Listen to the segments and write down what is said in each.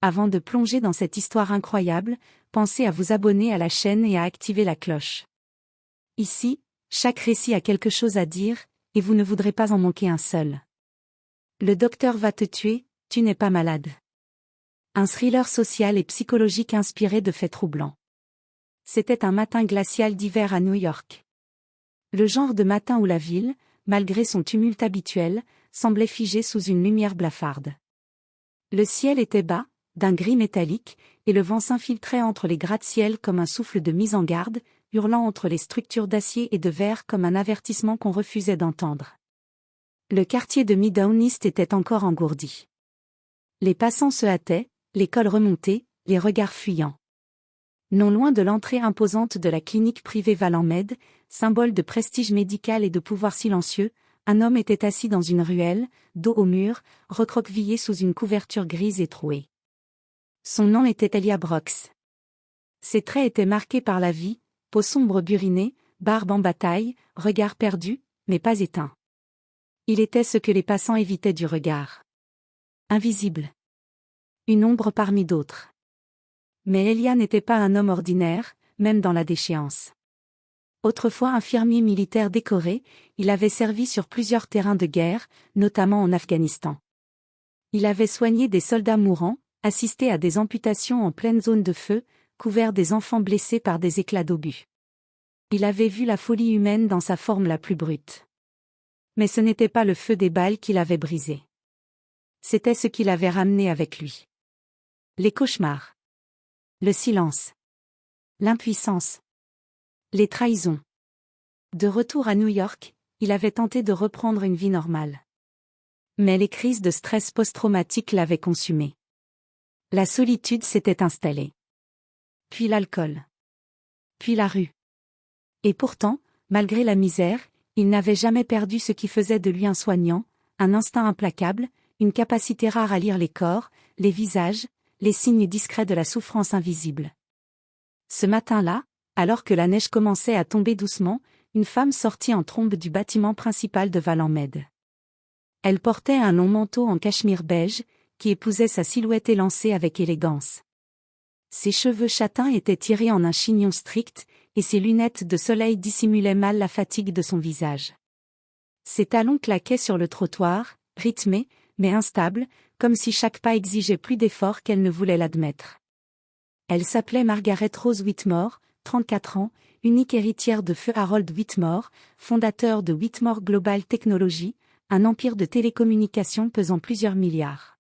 Avant de plonger dans cette histoire incroyable, pensez à vous abonner à la chaîne et à activer la cloche. Ici, chaque récit a quelque chose à dire, et vous ne voudrez pas en manquer un seul. Le docteur va te tuer, tu n'es pas malade. Un thriller social et psychologique inspiré de faits troublants. C'était un matin glacial d'hiver à New York. Le genre de matin où la ville, malgré son tumulte habituel, semblait figée sous une lumière blafarde. Le ciel était bas, d'un gris métallique, et le vent s'infiltrait entre les gratte-ciel comme un souffle de mise en garde, hurlant entre les structures d'acier et de verre comme un avertissement qu'on refusait d'entendre. Le quartier de Midtown East était encore engourdi. Les passants se hâtaient, les cols remontés, les regards fuyants. Non loin de l'entrée imposante de la clinique privée Valand-Med, symbole de prestige médical et de pouvoir silencieux, un homme était assis dans une ruelle, dos au mur, recroquevillé sous une couverture grise et trouée. Son nom était Elia Brox. Ses traits étaient marqués par la vie, peau sombre burinée, barbe en bataille, regard perdu, mais pas éteint. Il était ce que les passants évitaient du regard. Invisible. Une ombre parmi d'autres. Mais Elia n'était pas un homme ordinaire, même dans la déchéance. Autrefois infirmier militaire décoré, il avait servi sur plusieurs terrains de guerre, notamment en Afghanistan. Il avait soigné des soldats mourants, assisté à des amputations en pleine zone de feu, couvert des enfants blessés par des éclats d'obus. Il avait vu la folie humaine dans sa forme la plus brute. Mais ce n'était pas le feu des balles qui l'avait brisé. C'était ce qu'il avait ramené avec lui. Les cauchemars. Le silence. L'impuissance. Les trahisons. De retour à New York, il avait tenté de reprendre une vie normale. Mais les crises de stress post-traumatique l'avaient consumé. La solitude s'était installée. Puis l'alcool. Puis la rue. Et pourtant, malgré la misère, il n'avait jamais perdu ce qui faisait de lui un soignant, un instinct implacable, une capacité rare à lire les corps, les visages, les signes discrets de la souffrance invisible. Ce matin-là, alors que la neige commençait à tomber doucement, une femme sortit en trombe du bâtiment principal de Valand-Med. Elle portait un long manteau en cachemire beige, qui épousait sa silhouette élancée avec élégance. Ses cheveux châtains étaient tirés en un chignon strict, et ses lunettes de soleil dissimulaient mal la fatigue de son visage. Ses talons claquaient sur le trottoir, rythmés, mais instables, comme si chaque pas exigeait plus d'effort qu'elle ne voulait l'admettre. Elle s'appelait Margaret Rose Whitmore, 34 ans, unique héritière de feu Harold Whitmore, fondateur de Whitmore Global Technology, un empire de télécommunications pesant plusieurs milliards.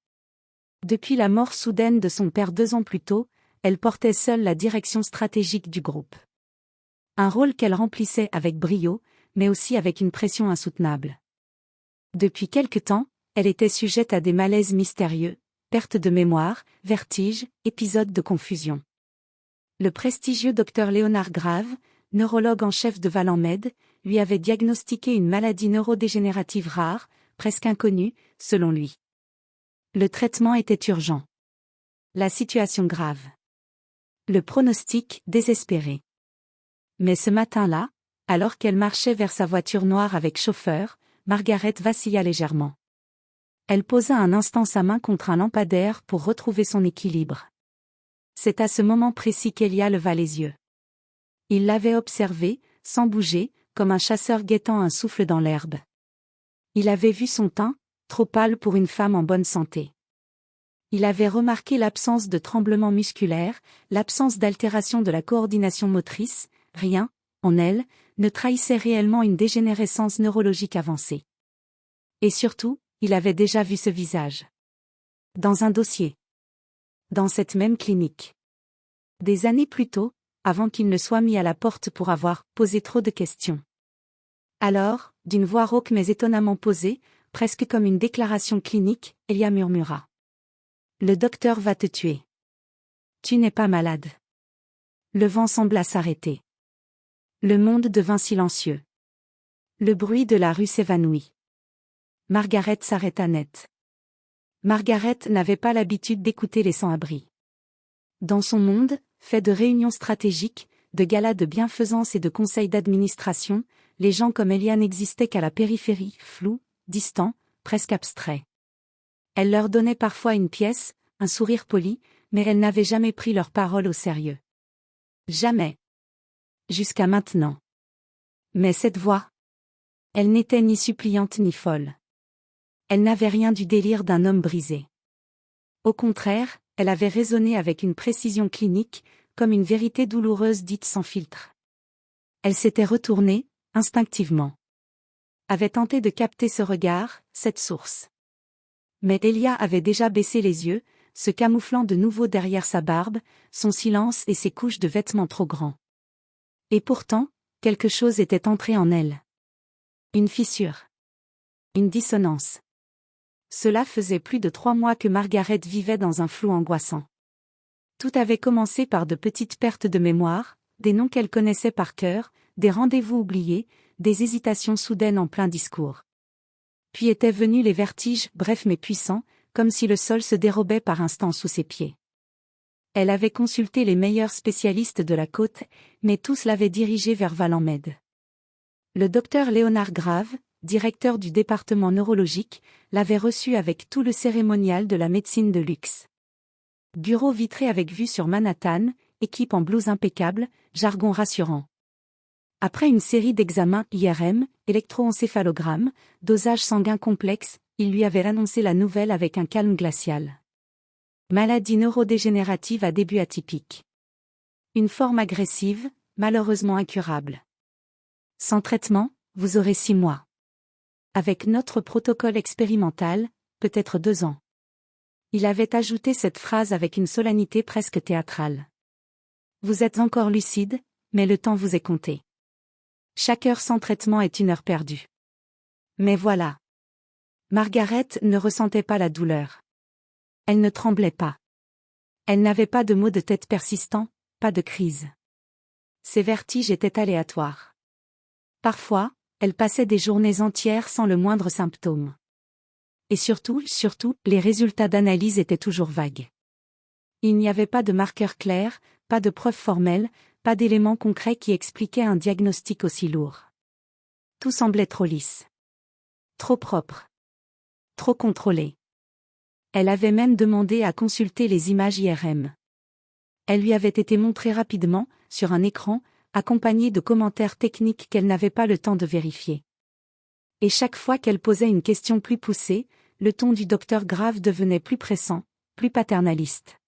Depuis la mort soudaine de son père 2 ans plus tôt, elle portait seule la direction stratégique du groupe. Un rôle qu'elle remplissait avec brio, mais aussi avec une pression insoutenable. Depuis quelque temps, elle était sujette à des malaises mystérieux, perte de mémoire, vertiges, épisodes de confusion. Le prestigieux docteur Leonard Grave, neurologue en chef de Valand-Med, lui avait diagnostiqué une maladie neurodégénérative rare, presque inconnue, selon lui. Le traitement était urgent. La situation grave. Le pronostic désespéré. Mais ce matin-là, alors qu'elle marchait vers sa voiture noire avec chauffeur, Margaret vacilla légèrement. Elle posa un instant sa main contre un lampadaire pour retrouver son équilibre. C'est à ce moment précis qu'Elia leva les yeux. Il l'avait observée, sans bouger, comme un chasseur guettant un souffle dans l'herbe. Il avait vu son teint, trop pâle pour une femme en bonne santé. Il avait remarqué l'absence de tremblements musculaires, l'absence d'altération de la coordination motrice, rien, en elle, ne trahissait réellement une dégénérescence neurologique avancée. Et surtout, il avait déjà vu ce visage. Dans un dossier. Dans cette même clinique. Des années plus tôt, avant qu'il ne soit mis à la porte pour avoir posé trop de questions. Alors, d'une voix rauque mais étonnamment posée, presque comme une déclaration clinique, Elia murmura. Le docteur va te tuer. Tu n'es pas malade. Le vent sembla s'arrêter. Le monde devint silencieux. Le bruit de la rue s'évanouit. Margaret s'arrêta net. Margaret n'avait pas l'habitude d'écouter les sans-abri. Dans son monde, fait de réunions stratégiques, de galas de bienfaisance et de conseils d'administration, les gens comme Elia n'existaient qu'à la périphérie, flous, distants, presque abstraits. Elle leur donnait parfois une pièce, un sourire poli, mais elle n'avait jamais pris leurs paroles au sérieux. Jamais. Jusqu'à maintenant. Mais cette voix. Elle n'était ni suppliante ni folle. Elle n'avait rien du délire d'un homme brisé. Au contraire, elle avait résonné avec une précision clinique, comme une vérité douloureuse dite sans filtre. Elle s'était retournée, instinctivement. Avait tenté de capter ce regard, cette source. Mais Elia avait déjà baissé les yeux, se camouflant de nouveau derrière sa barbe, son silence et ses couches de vêtements trop grands. Et pourtant, quelque chose était entré en elle. Une fissure. Une dissonance. Cela faisait plus de 3 mois que Margaret vivait dans un flou angoissant. Tout avait commencé par de petites pertes de mémoire, des noms qu'elle connaissait par cœur, des rendez-vous oubliés, des hésitations soudaines en plein discours. Puis étaient venus les vertiges, brefs mais puissants, comme si le sol se dérobait par instants sous ses pieds. Elle avait consulté les meilleurs spécialistes de la côte, mais tous l'avaient dirigée vers Valenmed. Le docteur Léonard Grave, directeur du département neurologique, l'avait reçu avec tout le cérémonial de la médecine de luxe. Bureau vitré avec vue sur Manhattan, équipe en blouse impeccable, jargon rassurant. Après une série d'examens IRM, électroencéphalogramme, dosage sanguin complexe, il lui avait annoncé la nouvelle avec un calme glacial. Maladie neurodégénérative à début atypique. Une forme agressive, malheureusement incurable. Sans traitement, vous aurez 6 mois. Avec notre protocole expérimental, peut-être 2 ans. Il avait ajouté cette phrase avec une solennité presque théâtrale. Vous êtes encore lucide, mais le temps vous est compté. Chaque heure sans traitement est une heure perdue. Mais voilà. Margaret ne ressentait pas la douleur. Elle ne tremblait pas. Elle n'avait pas de maux de tête persistants, pas de crise. Ses vertiges étaient aléatoires. Parfois, elle passait des journées entières sans le moindre symptôme. Et surtout, les résultats d'analyse étaient toujours vagues. Il n'y avait pas de marqueurs clairs, pas de preuves formelles, pas d'éléments concrets qui expliquaient un diagnostic aussi lourd. Tout semblait trop lisse. Trop propre. Trop contrôlé. Elle avait même demandé à consulter les images IRM. Elles lui avaient été montrées rapidement, sur un écran, accompagnées de commentaires techniques qu'elle n'avait pas le temps de vérifier. Et chaque fois qu'elle posait une question plus poussée, le ton du docteur Grave devenait plus pressant, plus paternaliste.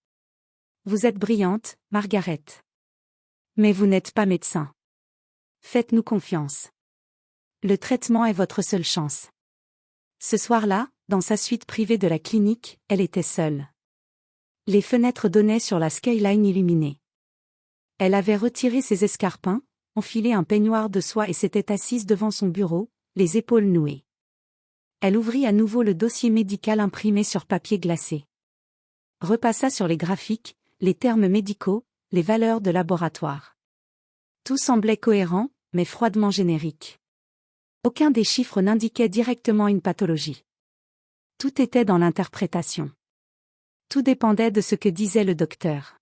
Vous êtes brillante, Margaret. Mais vous n'êtes pas médecin. Faites-nous confiance. Le traitement est votre seule chance. Ce soir-là, dans sa suite privée de la clinique, elle était seule. Les fenêtres donnaient sur la skyline illuminée. Elle avait retiré ses escarpins, enfilé un peignoir de soie et s'était assise devant son bureau, les épaules nouées. Elle ouvrit à nouveau le dossier médical imprimé sur papier glacé. Repassa sur les graphiques, les termes médicaux, les valeurs de laboratoire. Tout semblait cohérent, mais froidement générique. Aucun des chiffres n'indiquait directement une pathologie. Tout était dans l'interprétation. Tout dépendait de ce que disait le docteur.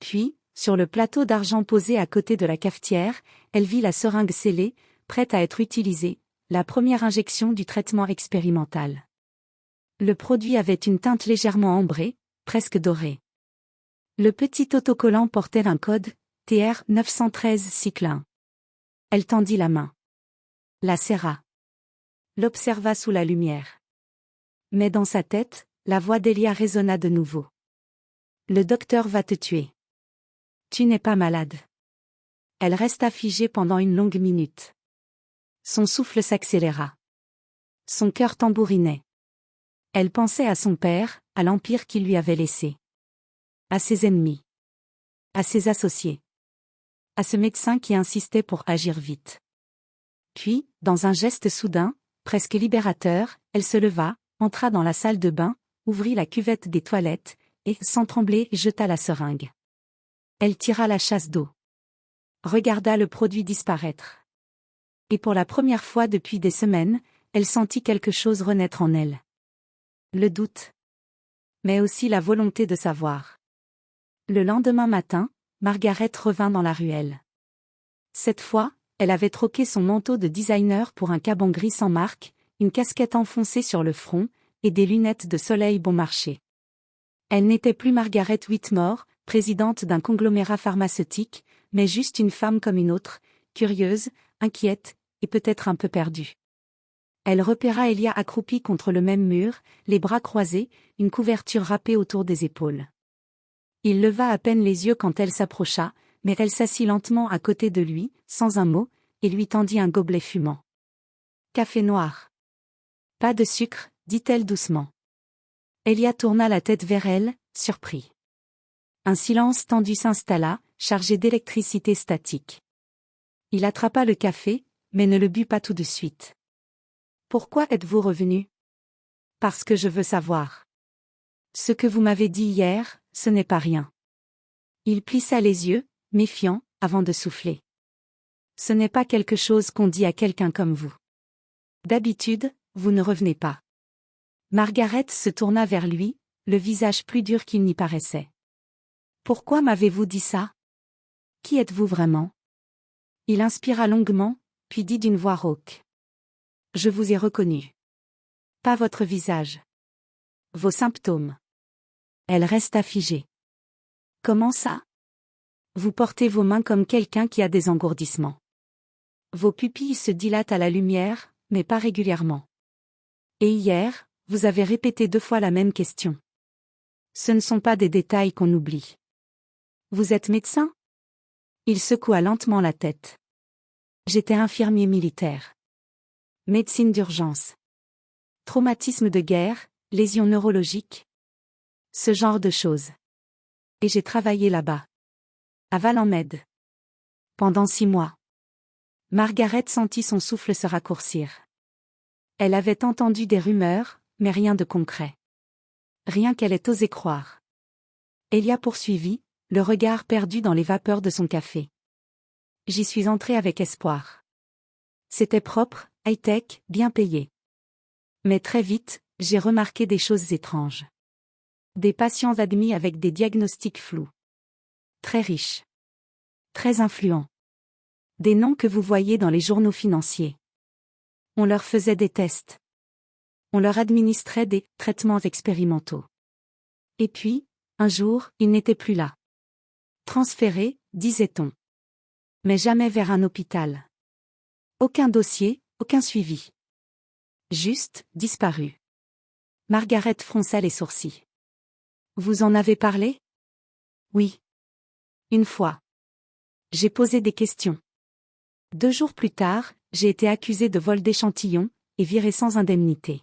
Puis, sur le plateau d'argent posé à côté de la cafetière, elle vit la seringue scellée, prête à être utilisée, la première injection du traitement expérimental. Le produit avait une teinte légèrement ambrée, presque dorée. Le petit autocollant portait un code, TR 913 cycle 1. Elle tendit la main. La serra. L'observa sous la lumière. Mais dans sa tête, la voix d'Elia résonna de nouveau. Le docteur va te tuer. Tu n'es pas malade. Elle resta figée pendant une longue minute. Son souffle s'accéléra. Son cœur tambourinait. Elle pensait à son père, à l'empire qu'il lui avait laissé. À ses ennemis. À ses associés. À ce médecin qui insistait pour agir vite. Puis, dans un geste soudain, presque libérateur, elle se leva, entra dans la salle de bain, ouvrit la cuvette des toilettes, et, sans trembler, jeta la seringue. Elle tira la chasse d'eau. Regarda le produit disparaître. Et pour la première fois depuis des semaines, elle sentit quelque chose renaître en elle. Le doute. Mais aussi la volonté de savoir. Le lendemain matin, Margaret revint dans la ruelle. Cette fois, elle avait troqué son manteau de designer pour un caban gris sans marque, une casquette enfoncée sur le front, et des lunettes de soleil bon marché. Elle n'était plus Margaret Whitmore, présidente d'un conglomérat pharmaceutique, mais juste une femme comme une autre, curieuse, inquiète, et peut-être un peu perdue. Elle repéra Elia accroupie contre le même mur, les bras croisés, une couverture râpée autour des épaules. Il leva à peine les yeux quand elle s'approcha, mais elle s'assit lentement à côté de lui, sans un mot, et lui tendit un gobelet fumant. « Café noir. »« Pas de sucre, » dit-elle doucement. Elia tourna la tête vers elle, surpris. Un silence tendu s'installa, chargé d'électricité statique. Il attrapa le café, mais ne le but pas tout de suite. « Pourquoi êtes-vous revenu ? » ?»« Parce que je veux savoir. »« Ce que vous m'avez dit hier, ce n'est pas rien. » Il plissa les yeux, méfiant, avant de souffler. « Ce n'est pas quelque chose qu'on dit à quelqu'un comme vous. D'habitude, vous ne revenez pas. » Margaret se tourna vers lui, le visage plus dur qu'il n'y paraissait. « Pourquoi m'avez-vous dit ça ? Qui êtes-vous vraiment ? » Il inspira longuement, puis dit d'une voix rauque. « Je vous ai reconnu. Pas votre visage. Vos symptômes. » Elle resta figée. « Comment ça ? Vous portez vos mains comme quelqu'un qui a des engourdissements. Vos pupilles se dilatent à la lumière, mais pas régulièrement. Et hier, vous avez répété 2 fois la même question. Ce ne sont pas des détails qu'on oublie. Vous êtes médecin ? » Il secoua lentement la tête. « J'étais infirmier militaire. Médecine d'urgence. Traumatisme de guerre, lésions neurologiques. Ce genre de choses. Et j'ai travaillé là-bas. À Val-en-Med. Pendant 6 mois. » Margaret sentit son souffle se raccourcir. Elle avait entendu des rumeurs, mais rien de concret. Rien qu'elle ait osé croire. Elia poursuivit, le regard perdu dans les vapeurs de son café. « J'y suis entrée avec espoir. C'était propre, high-tech, bien payé. Mais très vite, j'ai remarqué des choses étranges. Des patients admis avec des diagnostics flous. Très riches. Très influents. Des noms que vous voyez dans les journaux financiers. On leur faisait des tests. On leur administrait des traitements expérimentaux. Et puis, un jour, ils n'étaient plus là. Transférés, disait-on. Mais jamais vers un hôpital. Aucun dossier, aucun suivi. Juste, disparu. » Margaret fronça les sourcils. « Vous en avez parlé ? » ?»« Oui. Une fois. J'ai posé des questions. 2 jours plus tard, j'ai été accusée de vol d'échantillons, et virée sans indemnité.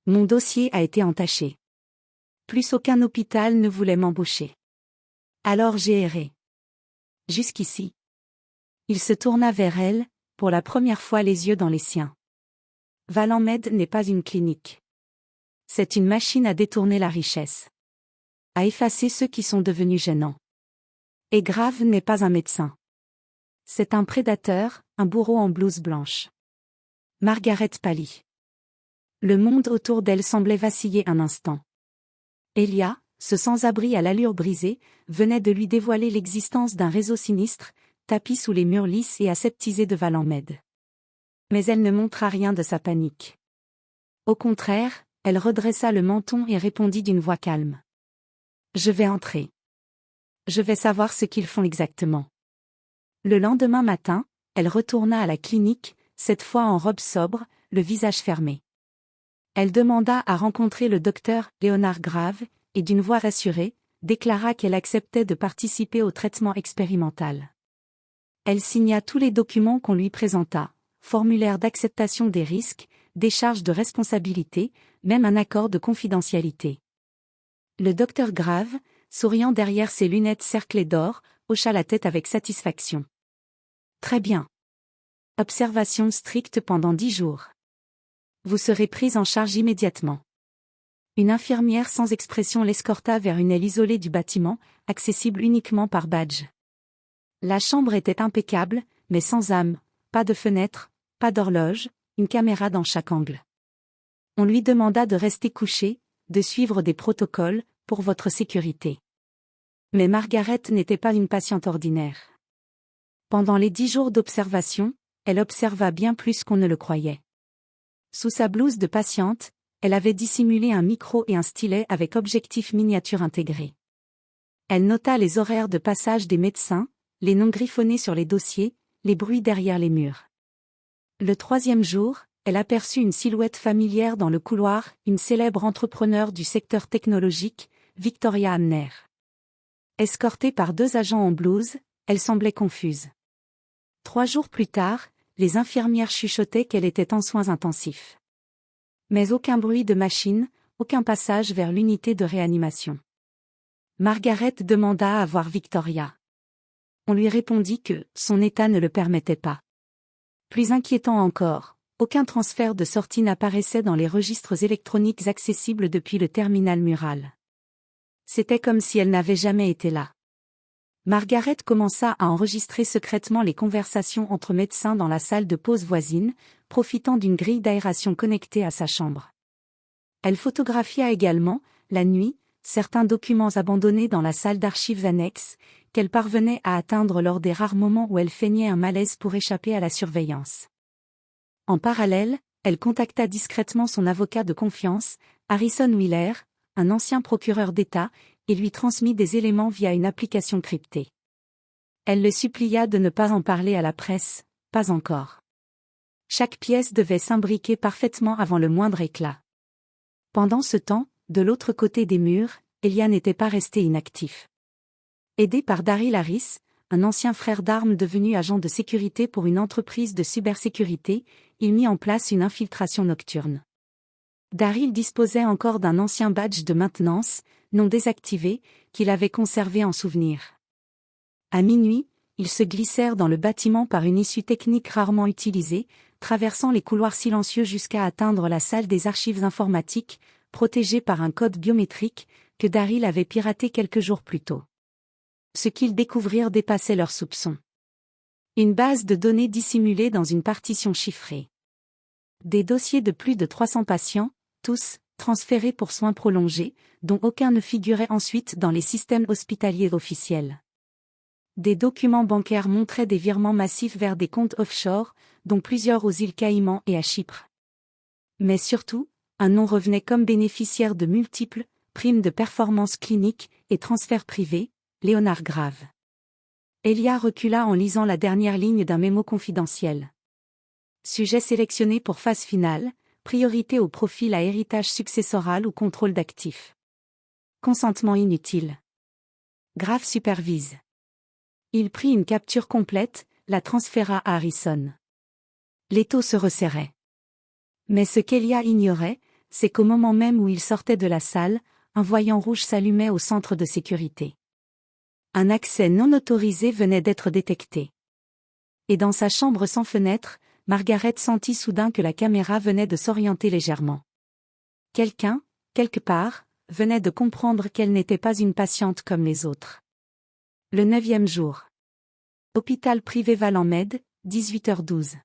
Mon dossier a été entaché. Plus aucun hôpital ne voulait m'embaucher. Alors j'ai erré. Jusqu'ici. » Il se tourna vers elle, pour la première fois les yeux dans les siens. « Val-en-Med n'est pas une clinique. C'est une machine à détourner la richesse. À effacer ceux qui sont devenus gênants. Et Grave n'est pas un médecin. C'est un prédateur, un bourreau en blouse blanche. » Margaret pâlit. Le monde autour d'elle semblait vaciller un instant. Elia, ce sans-abri à l'allure brisée, venait de lui dévoiler l'existence d'un réseau sinistre, tapi sous les murs lisses et aseptisés de Val-en-Med. Mais elle ne montra rien de sa panique. Au contraire, elle redressa le menton et répondit d'une voix calme. « Je vais entrer. Je vais savoir ce qu'ils font exactement. » Le lendemain matin, elle retourna à la clinique, cette fois en robe sobre, le visage fermé. Elle demanda à rencontrer le docteur Léonard Grave, et d'une voix rassurée, déclara qu'elle acceptait de participer au traitement expérimental. Elle signa tous les documents qu'on lui présenta, formulaire d'acceptation des risques, décharge de responsabilité, même un accord de confidentialité. Le docteur Grave, souriant derrière ses lunettes cerclées d'or, hocha la tête avec satisfaction. « Très bien. Observation stricte pendant 10 jours. Vous serez prise en charge immédiatement. » Une infirmière sans expression l'escorta vers une aile isolée du bâtiment, accessible uniquement par badge. La chambre était impeccable, mais sans âme, pas de fenêtre, pas d'horloge, une caméra dans chaque angle. On lui demanda de rester couchée, de suivre des protocoles, pour votre sécurité. Mais Margaret n'était pas une patiente ordinaire. Pendant les 10 jours d'observation, elle observa bien plus qu'on ne le croyait. Sous sa blouse de patiente, elle avait dissimulé un micro et un stylet avec objectif miniature intégré. Elle nota les horaires de passage des médecins, les noms griffonnés sur les dossiers, les bruits derrière les murs. Le troisième jour, elle aperçut une silhouette familière dans le couloir, une célèbre entrepreneur du secteur technologique, Victoria Hamner. Escortée par 2 agents en blouse, elle semblait confuse. 3 jours plus tard, les infirmières chuchotaient qu'elle était en soins intensifs. Mais aucun bruit de machine, aucun passage vers l'unité de réanimation. Margaret demanda à voir Victoria. On lui répondit que son état ne le permettait pas. Plus inquiétant encore, aucun transfert de sortie n'apparaissait dans les registres électroniques accessibles depuis le terminal mural. C'était comme si elle n'avait jamais été là. Margaret commença à enregistrer secrètement les conversations entre médecins dans la salle de pause voisine, profitant d'une grille d'aération connectée à sa chambre. Elle photographia également, la nuit, certains documents abandonnés dans la salle d'archives annexe, qu'elle parvenait à atteindre lors des rares moments où elle feignait un malaise pour échapper à la surveillance. En parallèle, elle contacta discrètement son avocat de confiance, Harrison Wheeler, un ancien procureur d'État, et lui transmit des éléments via une application cryptée. Elle le supplia de ne pas en parler à la presse, pas encore. Chaque pièce devait s'imbriquer parfaitement avant le moindre éclat. Pendant ce temps, de l'autre côté des murs, Elia n'était pas resté inactif. Aidé par Daryl Harris, un ancien frère d'armes devenu agent de sécurité pour une entreprise de cybersécurité, il mit en place une infiltration nocturne. Daryl disposait encore d'un ancien badge de maintenance, non désactivé, qu'il avait conservé en souvenir. À minuit, ils se glissèrent dans le bâtiment par une issue technique rarement utilisée, traversant les couloirs silencieux jusqu'à atteindre la salle des archives informatiques, protégée par un code biométrique, que Daryl avait piraté quelques jours plus tôt. Ce qu'ils découvrirent dépassait leurs soupçons. Une base de données dissimulée dans une partition chiffrée. Des dossiers de plus de 300 patients, tous, transférés pour soins prolongés, dont aucun ne figurait ensuite dans les systèmes hospitaliers officiels. Des documents bancaires montraient des virements massifs vers des comptes offshore, dont plusieurs aux îles Caïmans et à Chypre. Mais surtout, un nom revenait comme bénéficiaire de multiples primes de performance clinique et transferts privés, Leonard Grave. Elia recula en lisant la dernière ligne d'un mémo confidentiel. Sujet sélectionné pour phase finale, priorité au profil à héritage successoral ou contrôle d'actifs. Consentement inutile. Grave supervise. Il prit une capture complète, la transféra à Harrison. L'étau se resserrait. Mais ce qu'Elia ignorait, c'est qu'au moment même où il sortait de la salle, un voyant rouge s'allumait au centre de sécurité. Un accès non autorisé venait d'être détecté. Et dans sa chambre sans fenêtre, Margaret sentit soudain que la caméra venait de s'orienter légèrement. Quelqu'un, quelque part, venait de comprendre qu'elle n'était pas une patiente comme les autres. Le 9e jour. Hôpital privé Val-en-Med, 18h12.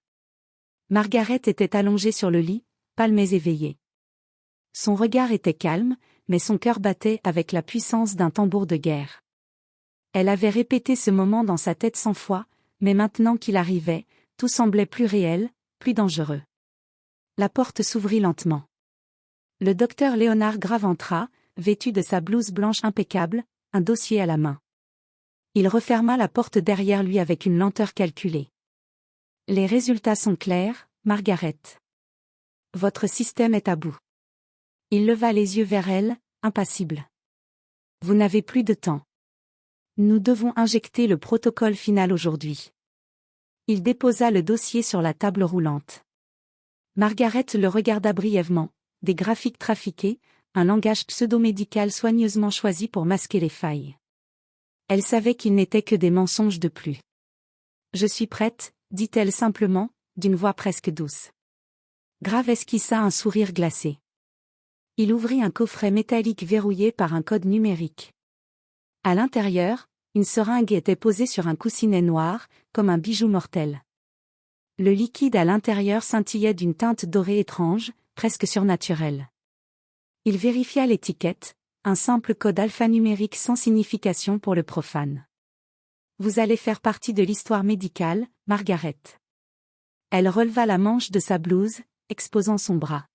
Margaret était allongée sur le lit, pâle mais éveillée. Son regard était calme, mais son cœur battait avec la puissance d'un tambour de guerre. Elle avait répété ce moment dans sa tête 100 fois, mais maintenant qu'il arrivait, tout semblait plus réel, plus dangereux. La porte s'ouvrit lentement. Le docteur Leonard Grave entra, vêtu de sa blouse blanche impeccable, un dossier à la main. Il referma la porte derrière lui avec une lenteur calculée. Les résultats sont clairs, Margaret. Votre système est à bout. Il leva les yeux vers elle, impassible. Vous n'avez plus de temps. Nous devons injecter le protocole final aujourd'hui. Il déposa le dossier sur la table roulante. Margaret le regarda brièvement, des graphiques trafiqués, un langage pseudo-médical soigneusement choisi pour masquer les failles. Elle savait qu'il n'était que des mensonges de plus. Je suis prête, dit-elle simplement, d'une voix presque douce. Grave esquissa un sourire glacé. Il ouvrit un coffret métallique verrouillé par un code numérique. À l'intérieur, une seringue était posée sur un coussinet noir, comme un bijou mortel. Le liquide à l'intérieur scintillait d'une teinte dorée étrange, presque surnaturelle. Il vérifia l'étiquette, un simple code alphanumérique sans signification pour le profane. Vous allez faire partie de l'histoire médicale, Margaret. Elle releva la manche de sa blouse, exposant son bras.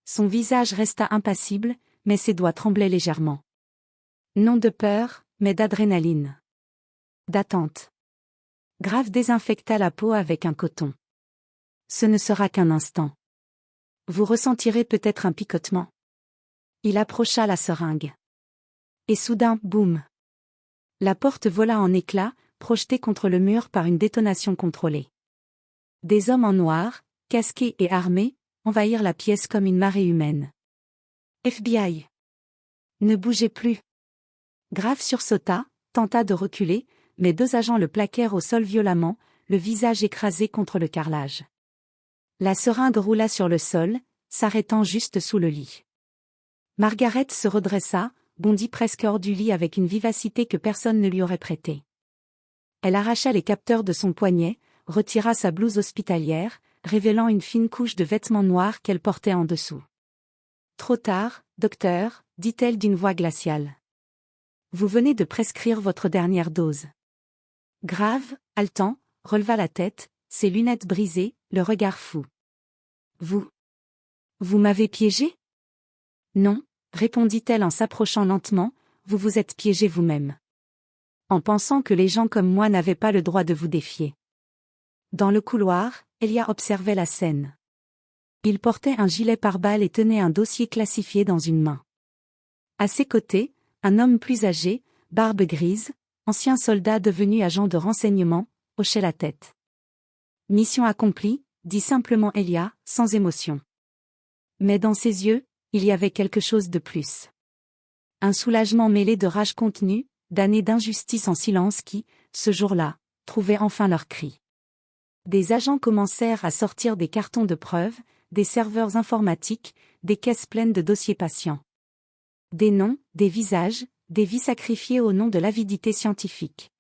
Son visage resta impassible, mais ses doigts tremblaient légèrement. Non de peur, mais d'adrénaline. D'attente. Grave désinfecta la peau avec un coton. Ce ne sera qu'un instant. Vous ressentirez peut-être un picotement. Il approcha la seringue. Et soudain, boum. La porte vola en éclats, projetée contre le mur par une détonation contrôlée. Des hommes en noir, casqués et armés, envahirent la pièce comme une marée humaine. FBI. Ne bougez plus. Grave sursauta, tenta de reculer, mais 2 agents le plaquèrent au sol violemment, le visage écrasé contre le carrelage. La seringue roula sur le sol, s'arrêtant juste sous le lit. Margaret se redressa, bondit presque hors du lit avec une vivacité que personne ne lui aurait prêtée. Elle arracha les capteurs de son poignet, retira sa blouse hospitalière, révélant une fine couche de vêtements noirs qu'elle portait en dessous. « Trop tard, docteur », dit-elle d'une voix glaciale. « Vous venez de prescrire votre dernière dose. » Grave, haletant, releva la tête, ses lunettes brisées, le regard fou. « Vous m'avez piégé ?»« Non, » répondit-elle en s'approchant lentement, « vous vous êtes piégé vous-même. En pensant que les gens comme moi n'avaient pas le droit de vous défier. » Dans le couloir, Elia observait la scène. Il portait un gilet pare-balles et tenait un dossier classifié dans une main. À ses côtés, un homme plus âgé, barbe grise, ancien soldat devenu agent de renseignement, hochait la tête. « Mission accomplie », dit simplement Elia, sans émotion. Mais dans ses yeux, il y avait quelque chose de plus. Un soulagement mêlé de rage contenue, d'années d'injustice en silence qui, ce jour-là, trouvaient enfin leur cri. Des agents commencèrent à sortir des cartons de preuves, des serveurs informatiques, des caisses pleines de dossiers patients. Des noms, des visages, des vies sacrifiées au nom de l'avidité scientifique.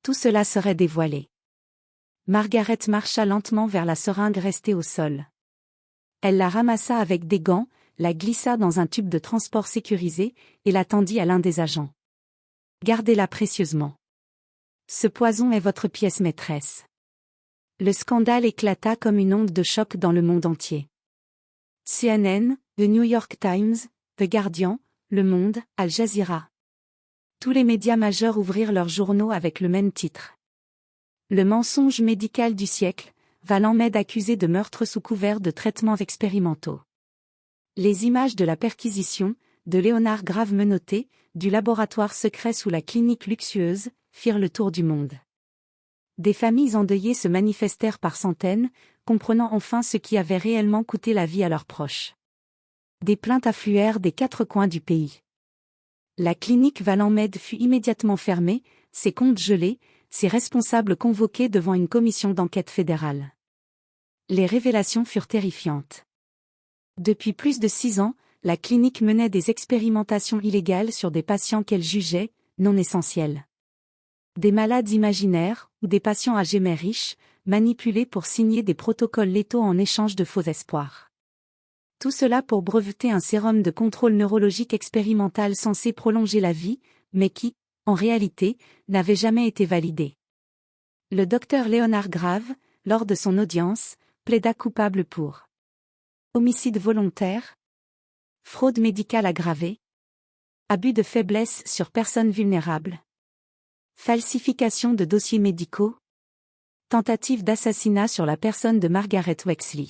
Tout cela serait dévoilé. Margaret marcha lentement vers la seringue restée au sol. Elle la ramassa avec des gants, la glissa dans un tube de transport sécurisé, et la tendit à l'un des agents. « Gardez-la précieusement. Ce poison est votre pièce maîtresse. » Le scandale éclata comme une onde de choc dans le monde entier. CNN, The New York Times, The Guardian, Le Monde, Al Jazeera. Tous les médias majeurs ouvrirent leurs journaux avec le même titre. Le mensonge médical du siècle, Valent Med accusé de meurtre sous couvert de traitements expérimentaux. Les images de la perquisition, de Léonard Grave menotté, du laboratoire secret sous la clinique luxueuse, firent le tour du monde. Des familles endeuillées se manifestèrent par centaines, comprenant enfin ce qui avait réellement coûté la vie à leurs proches. Des plaintes affluèrent des 4 coins du pays. La clinique Valent Med fut immédiatement fermée, ses comptes gelés, ses responsables convoqués devant une commission d'enquête fédérale. Les révélations furent terrifiantes. Depuis plus de 6 ans, la clinique menait des expérimentations illégales sur des patients qu'elle jugeait non essentiels. Des malades imaginaires, ou des patients âgés mais riches, manipulés pour signer des protocoles létaux en échange de faux espoirs. Tout cela pour breveter un sérum de contrôle neurologique expérimental censé prolonger la vie, mais qui, en réalité, n'avait jamais été validé. Le docteur Léonard Grave, lors de son audience, plaida coupable pour homicide volontaire, fraude médicale aggravée, abus de faiblesse sur personnes vulnérables, falsification de dossiers médicaux, tentative d'assassinat sur la personne de Margaret Wexley.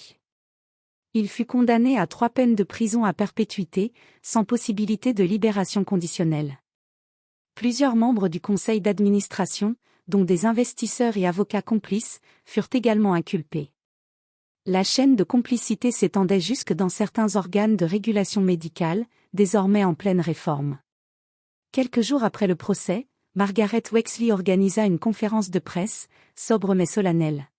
Il fut condamné à 3 peines de prison à perpétuité, sans possibilité de libération conditionnelle. Plusieurs membres du conseil d'administration, dont des investisseurs et avocats complices, furent également inculpés. La chaîne de complicité s'étendait jusque dans certains organes de régulation médicale, désormais en pleine réforme. Quelques jours après le procès, Margaret Wexley organisa une conférence de presse, sobre mais solennelle.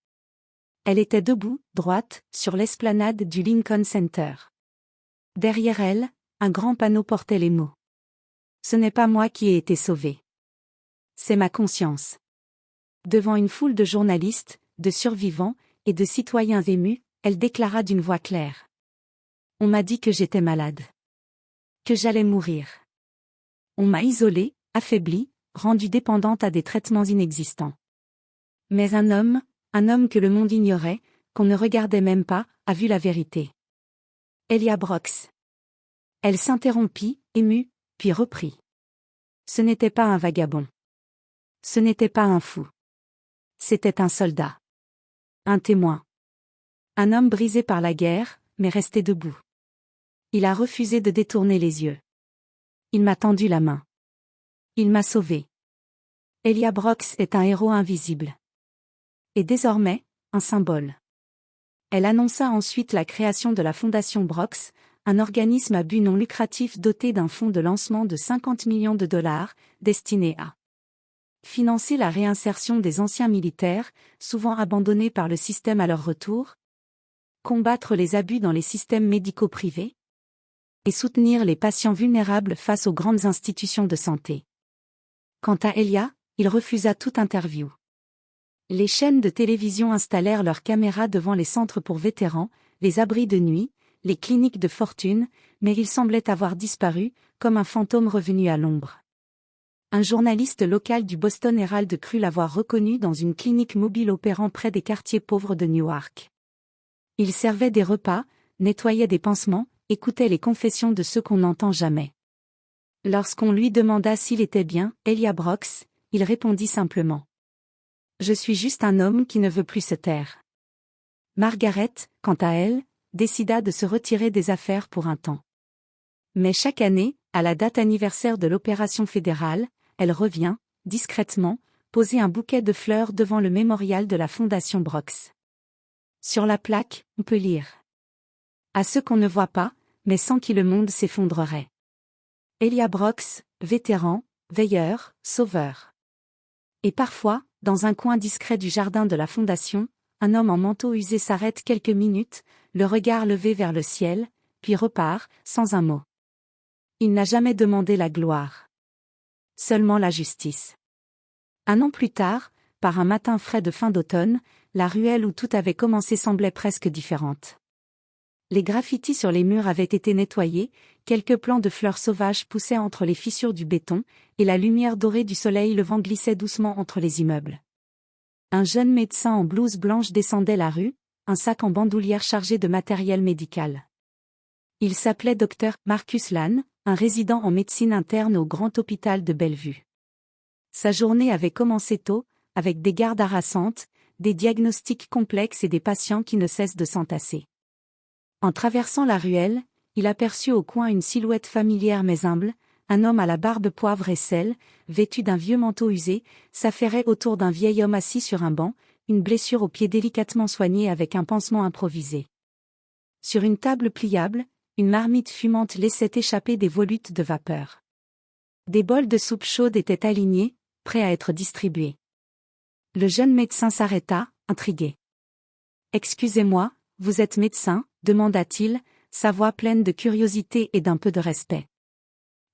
Elle était debout, droite, sur l'esplanade du Lincoln Center. Derrière elle, un grand panneau portait les mots. « Ce n'est pas moi qui ai été sauvée. C'est ma conscience. » Devant une foule de journalistes, de survivants, et de citoyens émus, elle déclara d'une voix claire. « On m'a dit que j'étais malade. Que j'allais mourir. On m'a isolée, affaiblie, rendue dépendante à des traitements inexistants. Mais un homme que le monde ignorait, qu'on ne regardait même pas, a vu la vérité. Elia Brox. Elle s'interrompit, émue, puis reprit. Ce n'était pas un vagabond. Ce n'était pas un fou. C'était un soldat. Un témoin. Un homme brisé par la guerre, mais resté debout. Il a refusé de détourner les yeux. Il m'a tendu la main. Il m'a sauvé. Elia Brox est un héros invisible. Et désormais, un symbole. Elle annonça ensuite la création de la Fondation Brox, un organisme à but non lucratif doté d'un fonds de lancement de 50 millions de dollars, destiné à financer la réinsertion des anciens militaires, souvent abandonnés par le système à leur retour, combattre les abus dans les systèmes médicaux privés, et soutenir les patients vulnérables face aux grandes institutions de santé. Quant à Elia, il refusa toute interview. Les chaînes de télévision installèrent leurs caméras devant les centres pour vétérans, les abris de nuit, les cliniques de fortune, mais il semblait avoir disparu, comme un fantôme revenu à l'ombre. Un journaliste local du Boston Herald crut l'avoir reconnu dans une clinique mobile opérant près des quartiers pauvres de Newark. Il servait des repas, nettoyait des pansements, écoutait les confessions de ceux qu'on n'entend jamais. Lorsqu'on lui demanda s'il était bien, Elia Brox, il répondit simplement. Je suis juste un homme qui ne veut plus se taire. Margaret, quant à elle, décida de se retirer des affaires pour un temps. Mais chaque année, à la date anniversaire de l'opération fédérale, elle revient, discrètement, poser un bouquet de fleurs devant le mémorial de la Fondation Brox. Sur la plaque, on peut lire. À ceux qu'on ne voit pas, mais sans qui le monde s'effondrerait. Elia Brox, vétéran, veilleur, sauveur. Et parfois, dans un coin discret du jardin de la Fondation, un homme en manteau usé s'arrête quelques minutes, le regard levé vers le ciel, puis repart, sans un mot. Il n'a jamais demandé la gloire. Seulement la justice. Un an plus tard, par un matin frais de fin d'automne, la ruelle où tout avait commencé semblait presque différente. Les graffitis sur les murs avaient été nettoyés, quelques plants de fleurs sauvages poussaient entre les fissures du béton, et la lumière dorée du soleil levant glissait doucement entre les immeubles. Un jeune médecin en blouse blanche descendait la rue, un sac en bandoulière chargé de matériel médical. Il s'appelait Dr Marcus Lane, un résident en médecine interne au grand hôpital de Bellevue. Sa journée avait commencé tôt, avec des gardes harassantes, des diagnostics complexes et des patients qui ne cessent de s'entasser. En traversant la ruelle, il aperçut au coin une silhouette familière mais humble, un homme à la barbe poivre et sel, vêtu d'un vieux manteau usé, s'affairait autour d'un vieil homme assis sur un banc, une blessure au pied délicatement soignée avec un pansement improvisé. Sur une table pliable, une marmite fumante laissait échapper des volutes de vapeur. Des bols de soupe chaude étaient alignés, prêts à être distribués. Le jeune médecin s'arrêta, intrigué. « Excusez-moi, vous êtes médecin ?» demanda-t-il, sa voix pleine de curiosité et d'un peu de respect.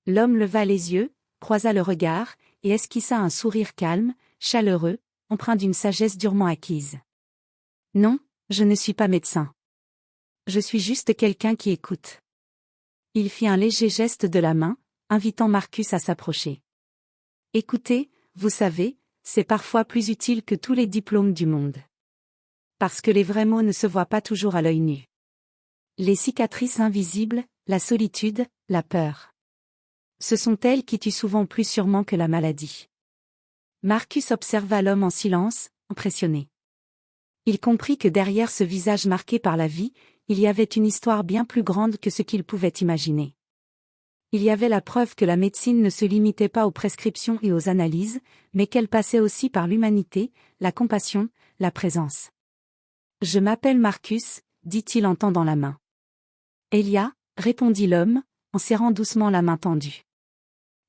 L'homme leva les yeux, croisa le regard, et esquissa un sourire calme, chaleureux, empreint d'une sagesse durement acquise. « Non, je ne suis pas médecin. Je suis juste quelqu'un qui écoute. » Il fit un léger geste de la main, invitant Marcus à s'approcher. « Écoutez, vous savez, c'est parfois plus utile que tous les diplômes du monde. Parce que les vrais mots ne se voient pas toujours à l'œil nu. Les cicatrices invisibles, la solitude, la peur. Ce sont elles qui tuent souvent plus sûrement que la maladie. » Marcus observa l'homme en silence, impressionné. Il comprit que derrière ce visage marqué par la vie, il y avait une histoire bien plus grande que ce qu'il pouvait imaginer. Il y avait la preuve que la médecine ne se limitait pas aux prescriptions et aux analyses, mais qu'elle passait aussi par l'humanité, la compassion, la présence. « Je m'appelle Marcus », dit-il en tendant la main. « Elia », répondit l'homme, en serrant doucement la main tendue.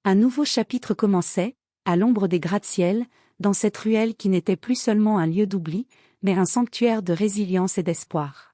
Un nouveau chapitre commençait, à l'ombre des gratte-ciel, dans cette ruelle qui n'était plus seulement un lieu d'oubli, mais un sanctuaire de résilience et d'espoir.